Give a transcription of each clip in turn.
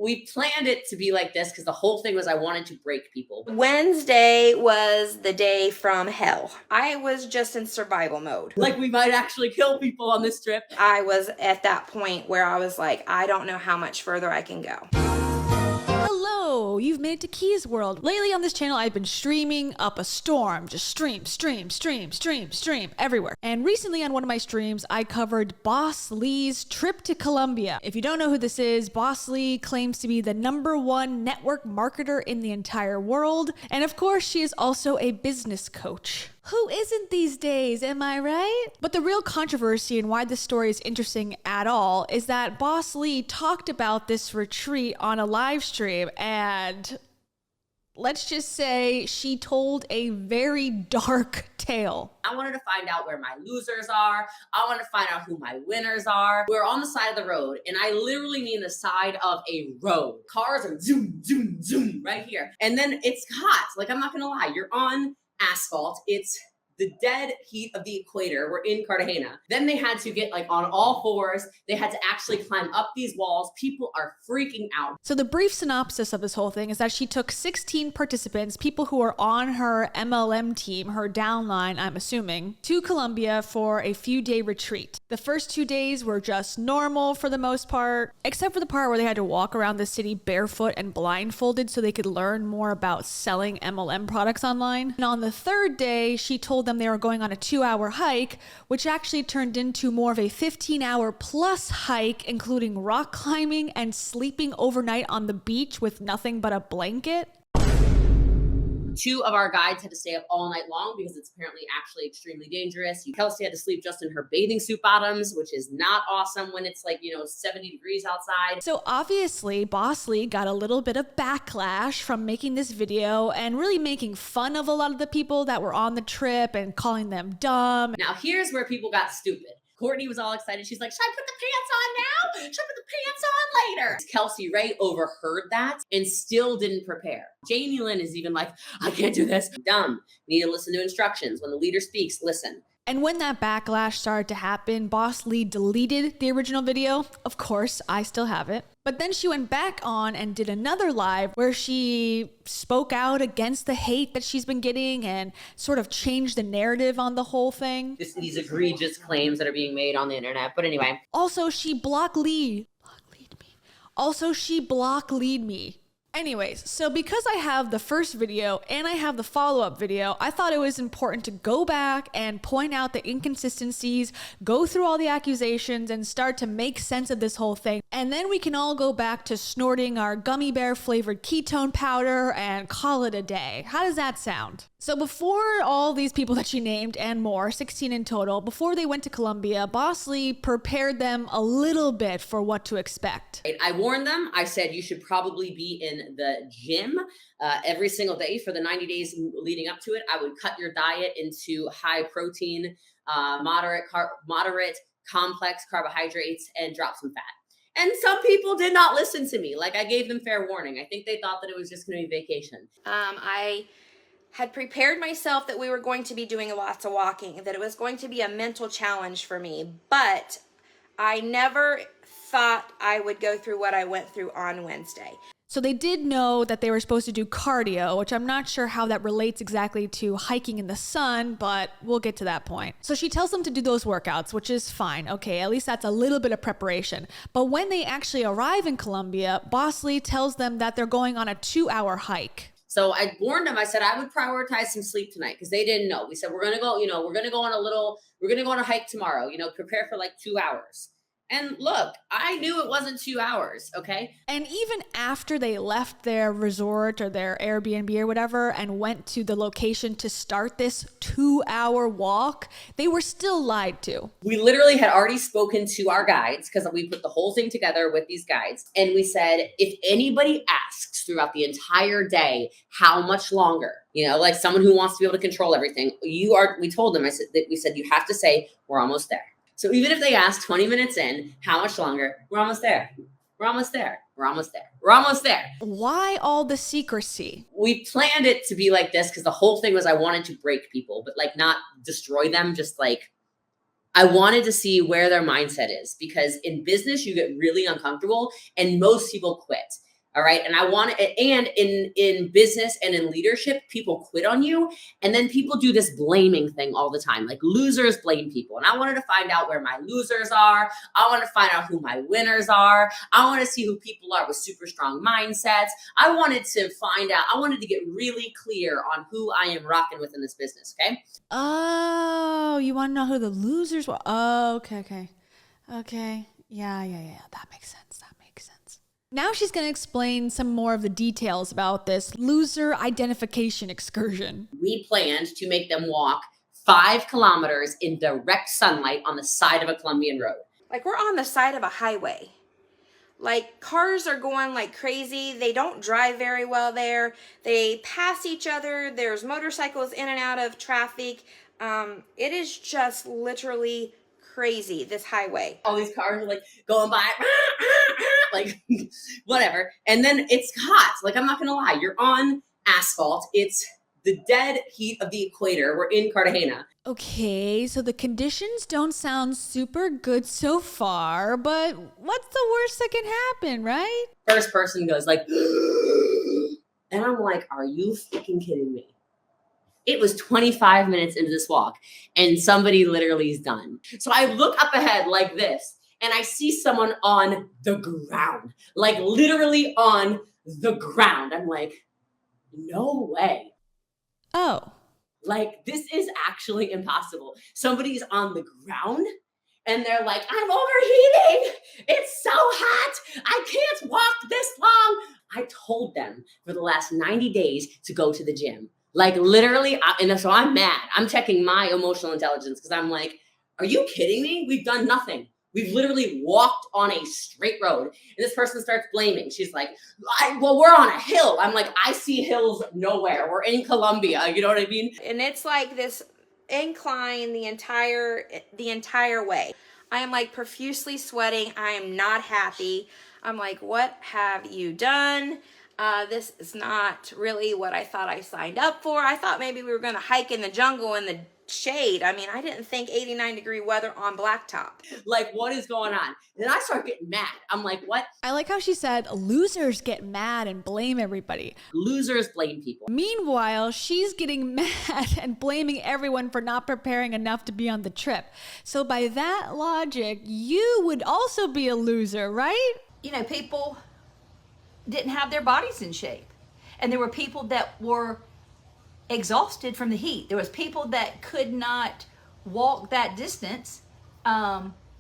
We planned it to be like this because the whole thing was I wanted to break people. Wednesday was the day from hell. I was just in survival mode. Like we might actually kill people on this trip. I was at that point where I was like, I don't know how much further I can go. Hello, you've made it to Keys World. Lately on this channel, I've been streaming up a storm. Just stream everywhere. And recently on one of my streams, I covered Boss Lee's trip to Colombia. If you don't know who this is, Boss Lee claims to be the #1 network marketer in the entire world. And of course, she is also a business coach. Who isn't these days, am I right? But the real controversy and why this story is interesting at all is that Boss Lee talked about this retreat on a live stream, and let's just say she told a very dark tale. I wanted to find out where my losers are. I wanted to find out who my winners are. We're on the side of the road, and I literally mean the side of a road. Cars are zoom, zoom, zoom right here. And then it's hot. Like, I'm not gonna lie, you're on asphalt. It's the dead heat of the equator. We're in Cartagena. Then they had to get like on all fours. They had to actually climb up these walls. People are freaking out. So the brief synopsis of this whole thing is that she took 16 participants, people who are on her MLM team, her downline, I'm assuming, to Colombia for a few-day retreat. The first 2 days were just normal for the most part, except for the part where they had to walk around the city barefoot and blindfolded so they could learn more about selling MLM products online. And on the third day, she told them they were going on a 2-hour hike, which actually turned into more of a 15-hour plus hike, including rock climbing and sleeping overnight on the beach with nothing but a blanket. 2 of our guides had to stay up all night long because it's apparently actually extremely dangerous. Kelsey had to sleep just in her bathing suit bottoms, which is not awesome when it's like, 70 degrees outside. So obviously, Boss Lee got a little bit of backlash from making this video and really making fun of a lot of the people that were on the trip and calling them dumb. Now, here's where people got stupid. Courtney was all excited. She's like, should I put the pants on now? Should I put the pants on later? Kelsey Ray overheard that and still didn't prepare. Jamie Lynn is even like, I can't do this. Dumb. You need to listen to instructions. When the leader speaks, listen. And when that backlash started to happen, Boss Lee deleted the original video. Of course, I still have it. But then she went back on and did another live where she spoke out against the hate that she's been getting and sort of changed the narrative on the whole thing. These egregious claims that are being made on the internet. But anyway. Also, she block lead me. Anyways, so because I have the first video and I have the follow-up video, I thought it was important to go back and point out the inconsistencies, go through all the accusations, and start to make sense of this whole thing. And then we can all go back to snorting our gummy bear flavored ketone powder and call it a day. How does that sound? So before all these people that she named and more, 16 in total, before they went to Colombia, Boss Lee prepared them a little bit for what to expect. I warned them. I said, you should probably be in the gym every single day for the 90 days leading up to it. I would cut your diet into high protein, moderate, complex carbohydrates, and drop some fat. And some people did not listen to me. Like, I gave them fair warning. I think they thought that it was just going to be vacation. I had prepared myself that we were going to be doing lots of walking, that it was going to be a mental challenge for me, but I never thought I would go through what I went through on Wednesday. So they did know that they were supposed to do cardio, which I'm not sure how that relates exactly to hiking in the sun, but we'll get to that point. So she tells them to do those workouts, which is fine. Okay, at least that's a little bit of preparation. But when they actually arrive in Colombia, Boss Lee tells them that they're going on a 2-hour hike. So I warned them. I said I would prioritize some sleep tonight because they didn't know. We said we're gonna go on a hike tomorrow. Prepare for like 2 hours. And look, I knew it wasn't 2 hours, okay? And even after they left their resort or their Airbnb or whatever and went to the location to start this 2-hour walk, they were still lied to. We literally had already spoken to our guides because we put the whole thing together with these guides. And we said, if anybody asks throughout the entire day, how much longer, like someone who wants to be able to control everything, we told them, we said, you have to say, we're almost there. So even if they ask 20 minutes in, how much longer? We're almost there. We're almost there. We're almost there. We're almost there. Why all the secrecy? We planned it to be like this because the whole thing was I wanted to break people, but like not destroy them. Just like I wanted to see where their mindset is, because in business, you get really uncomfortable and most people quit. All right. And I want to, and in business and in leadership, people quit on you. And then people do this blaming thing all the time. Like losers blame people. And I wanted to find out where my losers are. I want to find out who my winners are. I want to see who people are with super strong mindsets. I wanted to find out, I wanted to get really clear on who I am rocking with in this business. Okay. Oh, you want to know who the losers were? Oh, okay. Yeah. That makes sense. Now she's going to explain some more of the details about this loser identification excursion. We planned to make them walk 5 kilometers in direct sunlight on the side of a Colombian road. Like we're on the side of a highway. Like cars are going like crazy. They don't drive very well there. They pass each other. There's motorcycles in and out of traffic. It is just literally crazy, this highway. All these cars are like going by, like whatever. And then it's hot. Like, I'm not going to lie. You're on asphalt. It's the dead heat of the equator. We're in Cartagena. Okay, so the conditions don't sound super good so far, but what's the worst that can happen, right? First person goes like, and I'm like, are you freaking kidding me? It was 25 minutes into this walk and somebody literally is done. So I look up ahead like this and I see someone on the ground, like literally on the ground. I'm like, no way. Oh. Like, this is actually impossible. Somebody's on the ground and they're like, I'm overheating. It's so hot. I can't walk this long. I told them for the last 90 days to go to the gym. Like literally, and so I'm mad. I'm checking my emotional intelligence because I'm like, are you kidding me? We've done nothing. We've literally walked on a straight road. And this person starts blaming. She's like, well, we're on a hill. I'm like, I see hills nowhere. We're in Colombia. You know what I mean? And it's like this incline the entire way. I am like profusely sweating. I am not happy. I'm like, what have you done? This is not really what I thought I signed up for. I thought maybe we were going to hike in the jungle in the shade. I mean, I didn't think 89-degree weather on blacktop. Like, what is going on? And then I start getting mad. I'm like, what? I like how she said losers get mad and blame everybody. Losers blame people. Meanwhile, she's getting mad and blaming everyone for not preparing enough to be on the trip. So by that logic, you would also be a loser, right? You know, people didn't have their bodies in shape. And there were people that were exhausted from the heat. There was people that could not walk that distance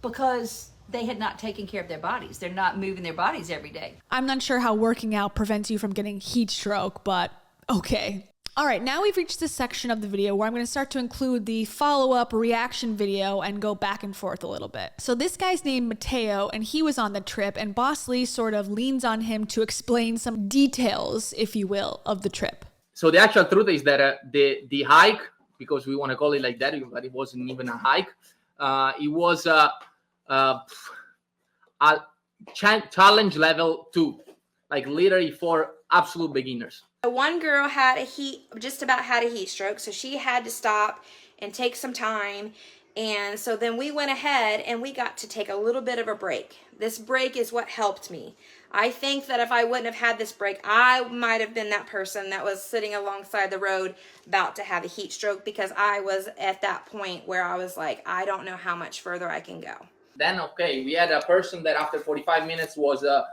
because they had not taken care of their bodies. They're not moving their bodies every day. I'm not sure how working out prevents you from getting heat stroke, but okay. All right, now we've reached this section of the video where I'm going to start to include the follow-up reaction video and go back and forth a little bit. So this guy's named Mateo, and he was on the trip, and Boss Lee sort of leans on him to explain some details, if you will, of the trip. So the actual truth is that the hike, because we want to call it like that, but it wasn't even a hike. It was a challenge level 2, like literally for absolute beginners. One girl just about had a heat stroke, so she had to stop and take some time. And so then we went ahead and we got to take a little bit of a break. This break is what helped me. I think that if I wouldn't have had this break, I might have been that person that was sitting alongside the road about to have a heat stroke, because I was at that point where I was like, I don't know how much further I can go. Then, okay, we had a person that after 45 minutes was a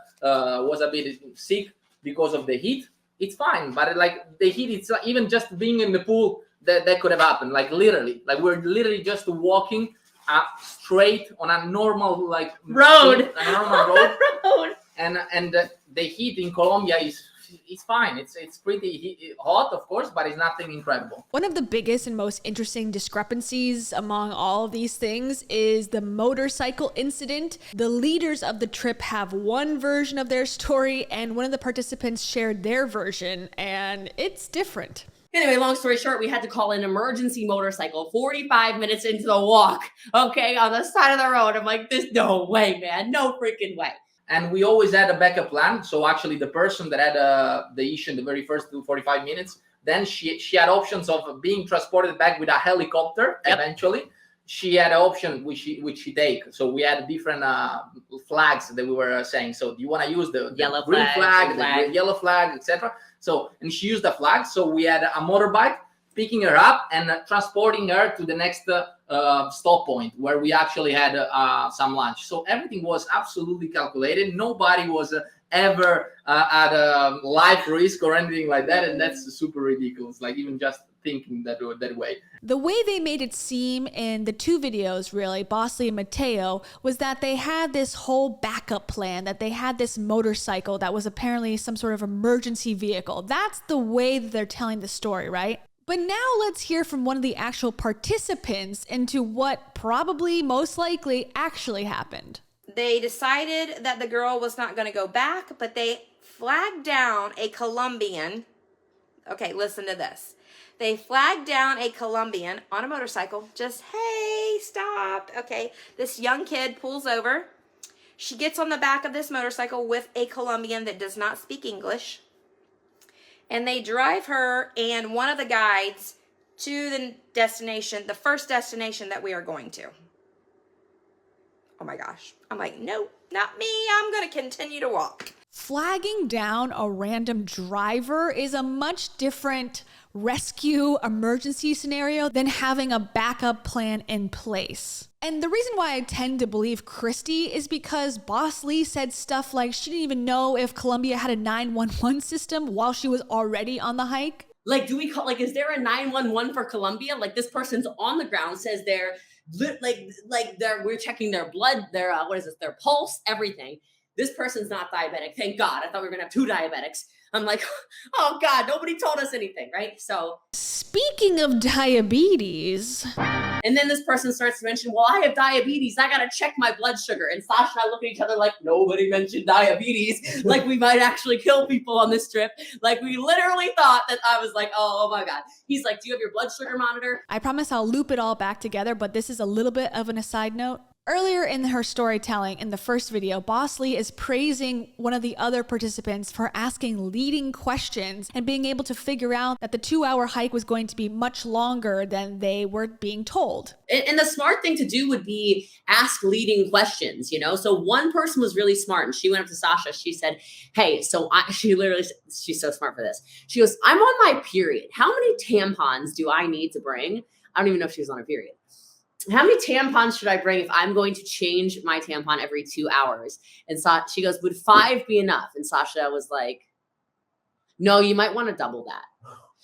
bit sick because of the heat. It's fine, but like the heat, it's like even just being in the pool, that could have happened. Like literally, like we're literally just walking straight on a normal like road, a normal road. road. And the heat in Colombia is fine. It's pretty hot, of course, but it's nothing incredible. One of the biggest and most interesting discrepancies among all of these things is the motorcycle incident. The leaders of the trip have one version of their story, and one of the participants shared their version, and it's different. Anyway, long story short, we had to call an emergency motorcycle 45 minutes into the walk, okay, on the side of the road. I'm like, there's no way, man. No freaking way. And we always had a backup plan. So actually the person that had the issue in the very first 45 minutes, then she had options of being transported back with a helicopter eventually. she had an option which she take. So we had different flags that we were saying. So do you want to use the Yellow green flag, the yellow flag, etc. So, and she used the flag. So we had a motorbike picking her up and transporting her to the next stop point where we actually had some lunch. So everything was absolutely calculated. Nobody was ever at a life risk or anything like that. And that's super ridiculous. Like even just thinking that way. The way they made it seem in the two videos, really, Bosley and Matteo, was that they had this whole backup plan, that they had this motorcycle that was apparently some sort of emergency vehicle. That's the way that they're telling the story, right? But now let's hear from one of the actual participants into what probably, most likely, actually happened. They decided that the girl was not going to go back, but they flagged down a Colombian. Okay, listen to this. They flagged down a Colombian on a motorcycle. Just, hey, stop. Okay, this young kid pulls over. She gets on the back of this motorcycle with a Colombian that does not speak English. And they drive her and one of the guides to the destination, the first destination that we are going to. Oh my gosh. I'm like, nope, not me. I'm going to continue to walk. Flagging down a random driver is a much different rescue emergency scenario than having a backup plan in place. And the reason why I tend to believe Christy is because Bosley said stuff like she didn't even know if Colombia had a 911 system while she was already on the hike. Like, do we call, like, is there a 911 for Colombia? Like, this person's on the ground, says they're we're checking their blood, their their pulse, everything. This person's not diabetic. Thank God. I thought we were gonna have 2 diabetics. I'm like, oh God, nobody told us anything, right? So speaking of diabetes. And then this person starts to mention, well, I have diabetes. I got to check my blood sugar. And Sasha and I look at each other like, nobody mentioned diabetes. Like we might actually kill people on this trip. Like we literally thought that. I was like, oh my God. He's like, do you have your blood sugar monitor? I promise I'll loop it all back together, but this is a little bit of an aside note. Earlier in her storytelling, in the first video, Bosley is praising one of the other participants for asking leading questions and being able to figure out that the 2-hour hike was going to be much longer than they were being told. And the smart thing to do would be ask leading questions, you know? So one person was really smart and she went up to Sasha. She said, hey, she's so smart for this. She goes, I'm on my period. How many tampons do I need to bring? I don't even know if she was on her period. How many tampons should I bring if I'm going to change my tampon every 2 hours? And she goes, would 5 be enough? And Sasha was like, no, you might want to double that.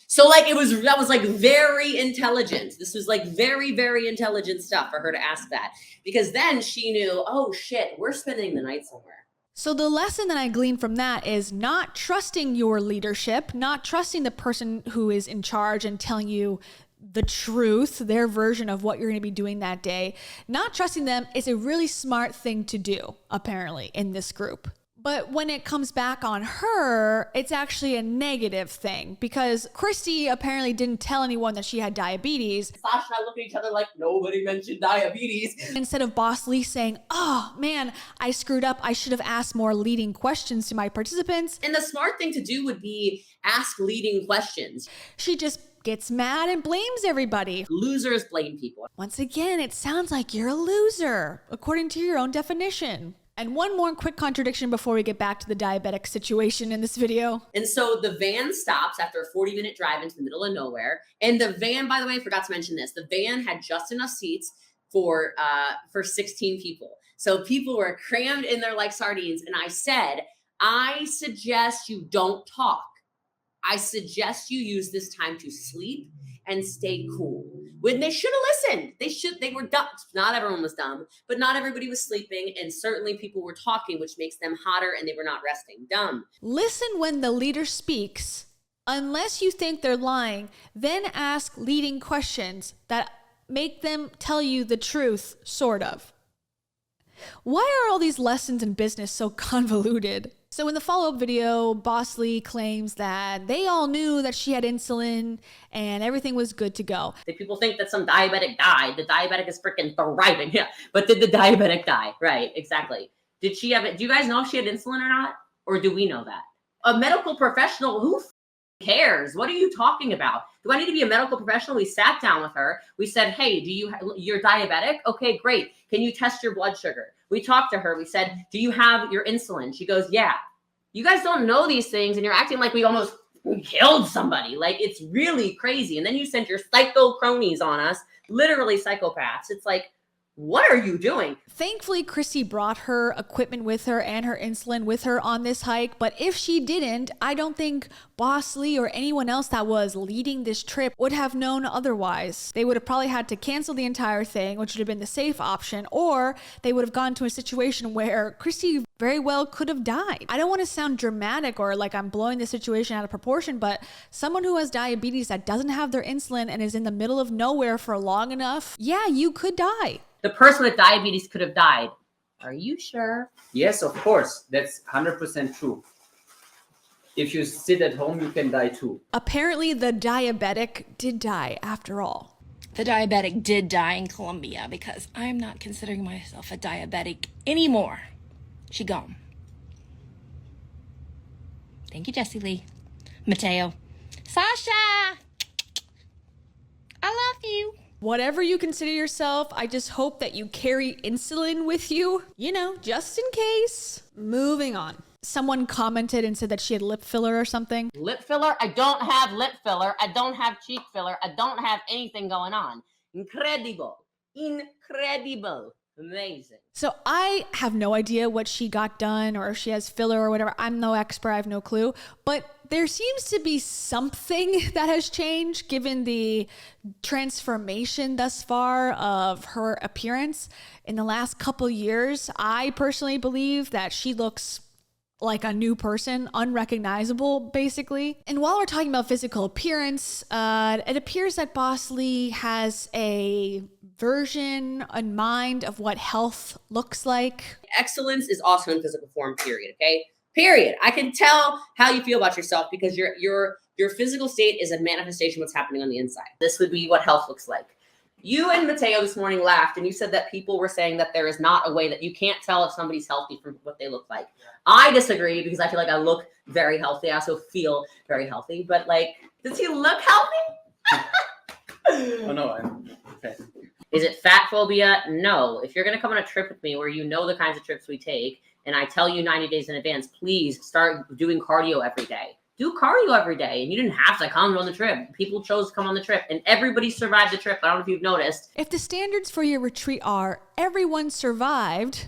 So like that was like very intelligent. This was like very, very intelligent stuff for her to ask that, because then she knew, oh shit, we're spending the night somewhere. So the lesson that I gleaned from that is not trusting your leadership, not trusting the person who is in charge and telling you the truth, their version of what you're going to be doing that day. Not trusting them is a really smart thing to do, apparently, in this group. But when it comes back on her, it's actually a negative thing, because Christy apparently didn't tell anyone that she had diabetes. Sasha and I look at each other like, nobody mentioned diabetes. Instead of Bosley saying, oh man, I screwed up. I should have asked more leading questions to my participants. And the smart thing to do would be ask leading questions. She just gets mad and blames everybody. Losers blame people. Once again, it sounds like you're a loser, according to your own definition. And one more quick contradiction before we get back to the diabetic situation in this video. And so the van stops after a 40-minute drive into the middle of nowhere. And the van, by the way, I forgot to mention this. The van had just enough seats for 16 people. So people were crammed in there like sardines. And I said, I suggest you don't talk. I suggest you use this time to sleep and stay cool. When they should have listened. They were dumb. Not everyone was dumb, but not everybody was sleeping. And certainly people were talking, which makes them hotter, and they were not resting. Dumb. Listen when the leader speaks. Unless you think they're lying, then ask leading questions that make them tell you the truth, sort of. Why are all these lessons in business so convoluted? So in the follow-up video, Bosley claims that they all knew that she had insulin and everything was good to go. If people think that some diabetic died, the diabetic is freaking thriving. Yeah, but did the diabetic die? Right, exactly. Did she have it? Do you guys know if she had insulin or not? Or do we know that? A medical professional, who cares? What are you talking about? Do I need to be a medical professional? We sat down with her. We said, hey, you're diabetic? Okay, great. Can you test your blood sugar? We talked to her. We said, do you have your insulin? She goes, yeah. You guys don't know these things and you're acting like we almost killed somebody. Like, it's really crazy. And then you sent your psycho cronies on us, literally psychopaths. It's like, what are you doing? Thankfully, Chrissy brought her equipment with her and her insulin with her on this hike. But if she didn't, I don't think Boss Lee or anyone else that was leading this trip would have known otherwise. They would have probably had to cancel the entire thing, which would have been the safe option, or they would have gone to a situation where Chrissy very well could have died. I don't want to sound dramatic or like I'm blowing the situation out of proportion, but someone who has diabetes that doesn't have their insulin and is in the middle of nowhere for long enough, yeah, you could die. The person with diabetes could have died. Are you sure? Yes, of course. That's 100% true. If you sit at home, you can die too. Apparently, the diabetic did die after all. The diabetic did die in Colombia because I'm not considering myself a diabetic anymore. She gone. Thank you, Jessie Lee. Mateo. Sasha! I love you. Whatever you consider yourself, I just hope that you carry insulin with you, just in case. Moving on. Someone commented and said that she had lip filler or something. Lip filler? I don't have lip filler. I don't have cheek filler. I don't have anything going on. Incredible. Incredible. Amazing. So I have no idea what she got done or if she has filler or whatever. I'm no expert. I have no clue. But there seems to be something that has changed given the transformation thus far of her appearance in the last couple years. I personally believe that she looks like a new person, unrecognizable, basically. And while we're talking about physical appearance, it appears that Boss Lee has a version in mind of what health looks like. Excellence is also in physical form, period, okay? Period. I can tell how you feel about yourself because your physical state is a manifestation of what's happening on the inside. This would be what health looks like. You and Mateo this morning laughed and you said that people were saying that there is not a way that you can't tell if somebody's healthy from what they look like. I disagree because I feel like I look very healthy. I also feel very healthy, but like, does he look healthy? Oh no, okay. Is it fat phobia? No. If you're going to come on a trip with me where you know the kinds of trips we take and I tell you 90 days in advance, please start doing cardio every day. Do cardio every day. And you didn't have to come on the trip. People chose to come on the trip and everybody survived the trip. I don't know if you've noticed. If the standards for your retreat are everyone survived,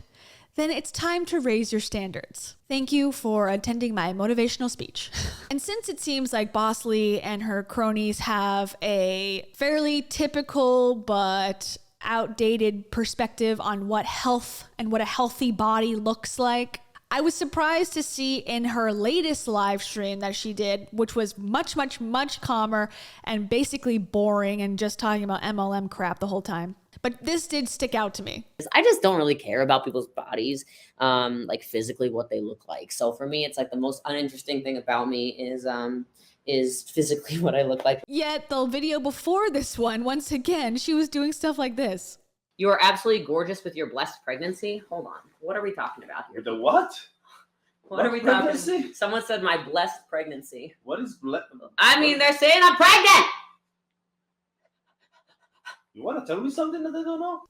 then it's time to raise your standards. Thank you for attending my motivational speech. And since it seems like Boss Lee and her cronies have a fairly typical but outdated perspective on what health and what a healthy body looks like, I was surprised to see in her latest live stream that she did, which was much, much, much calmer and basically boring and just talking about MLM crap the whole time. But this did stick out to me. I just don't really care about people's bodies, like physically what they look like. So for me, it's like the most uninteresting thing about me is physically what I look like. Yet the video before this one, once again, she was doing stuff like this. You are absolutely gorgeous with your blessed pregnancy. Hold on. What are we talking about here? The what? What are we pregnancy? talking about? Someone said my blessed pregnancy. What is blessed? I mean, they're saying I'm pregnant. You want to tell me something that I don't know?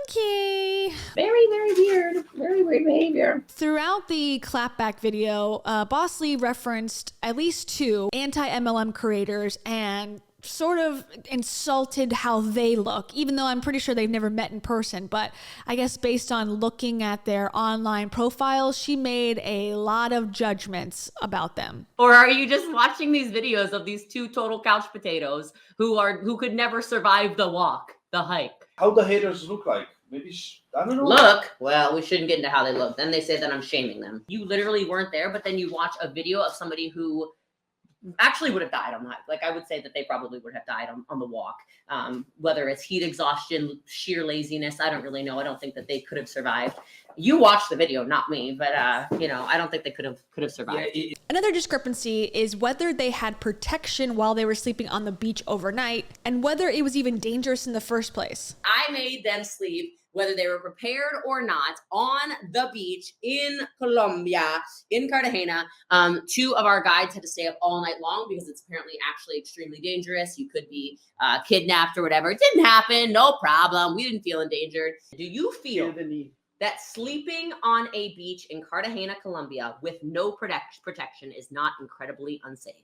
Okay. Very, very weird. Very weird behavior. Throughout the clapback video, Boss Lee referenced at least 2 anti-MLM creators and sort of insulted how they look, even though I'm pretty sure they've never met in person. But I guess based on looking at their online profiles, she made a lot of judgments about them. Or are you just watching these videos of these 2 total couch potatoes who could never survive the walk, the hike? How the haters look like? Maybe, I don't know. Look, well, we shouldn't get into how they look. Then they say that I'm shaming them. You literally weren't there, but then you watch a video of somebody who actually would have died on the hike. Like, I would say that they probably would have died on the walk. Whether it's heat exhaustion, sheer laziness, I don't really know. I don't think that they could have survived. You watched the video, not me, but I don't think they could have survived. Yeah, Another discrepancy is whether they had protection while they were sleeping on the beach overnight and whether it was even dangerous in the first place. I made them sleep whether they were prepared or not, on the beach in Colombia, in Cartagena. 2 of our guides had to stay up all night long because it's apparently actually extremely dangerous. You could be kidnapped or whatever. It didn't happen. No problem. We didn't feel endangered. Do you feel that sleeping on a beach in Cartagena, Colombia with no protection is not incredibly unsafe?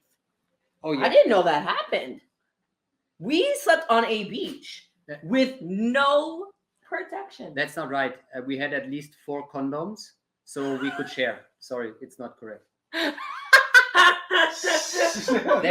Oh yeah. I didn't know that happened. We slept on a beach with no protection. That's not right. We had at least 4 condoms, so we could share. Sorry, it's not correct. That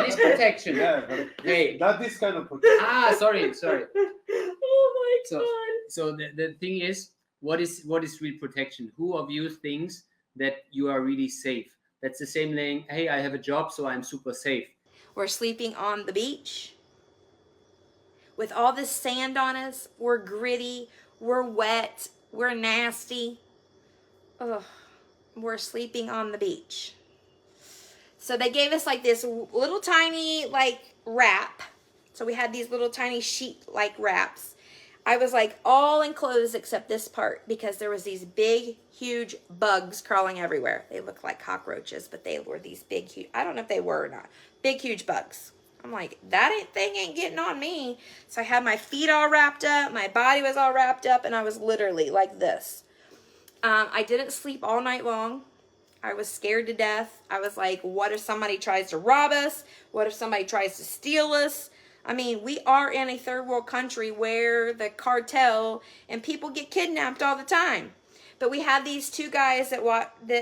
is protection. Yeah, but Hey. not this kind of protection. Sorry. Oh my God. So the thing is, what is real protection? Who of you thinks that you are really safe? That's the same thing. Hey, I have a job, so I'm super safe. We're sleeping on the beach with all this sand on us. We're gritty. We're wet. We're nasty. Ugh. We're sleeping on the beach. So they gave us like this little tiny like wrap. So we had these little tiny sheet like wraps. I was like all enclosed except this part because there was these big, huge bugs crawling everywhere. They looked like cockroaches, but they were these big, huge, I don't know if they were or not, big, huge bugs. I'm like, that thing ain't getting on me. So I had my feet all wrapped up. My body was all wrapped up, and I was literally like this. I didn't sleep all night long. I was scared to death. I was like, what if somebody tries to rob us? What if somebody tries to steal us? I mean, we are in a third world country where the cartel and people get kidnapped all the time. But we had these 2 guys that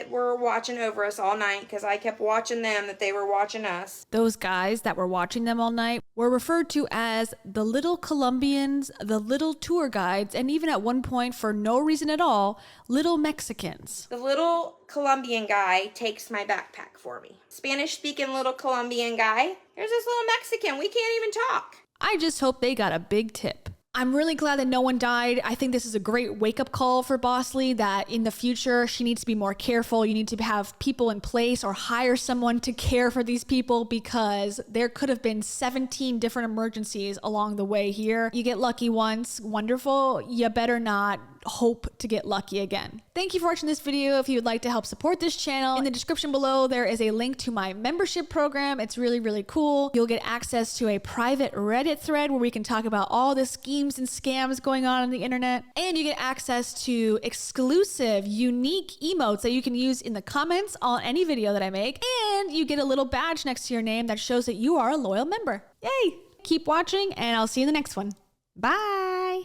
were watching over us all night because I kept watching them that they were watching us. Those guys that were watching them all night were referred to as the little Colombians, the little tour guides, and even at one point, for no reason at all, little Mexicans. The little Colombian guy takes my backpack for me. Spanish-speaking little Colombian guy. There's this little Mexican. We can't even talk. I just hope they got a big tip. I'm really glad that no one died. I think this is a great wake-up call for Bosley that in the future she needs to be more careful. You need to have people in place or hire someone to care for these people because there could have been 17 different emergencies along the way here. You get lucky once, wonderful. You better not hope to get lucky again. Thank you for watching this video. If you would like to help support this channel, in the description below there is a link to my membership program. It's really, really cool. You'll get access to a private Reddit thread where we can talk about all the schemes and scams going on the internet. And you get access to exclusive, unique emotes that you can use in the comments on any video that I make. And you get a little badge next to your name that shows that you are a loyal member. Yay! Keep watching and I'll see you in the next one. Bye!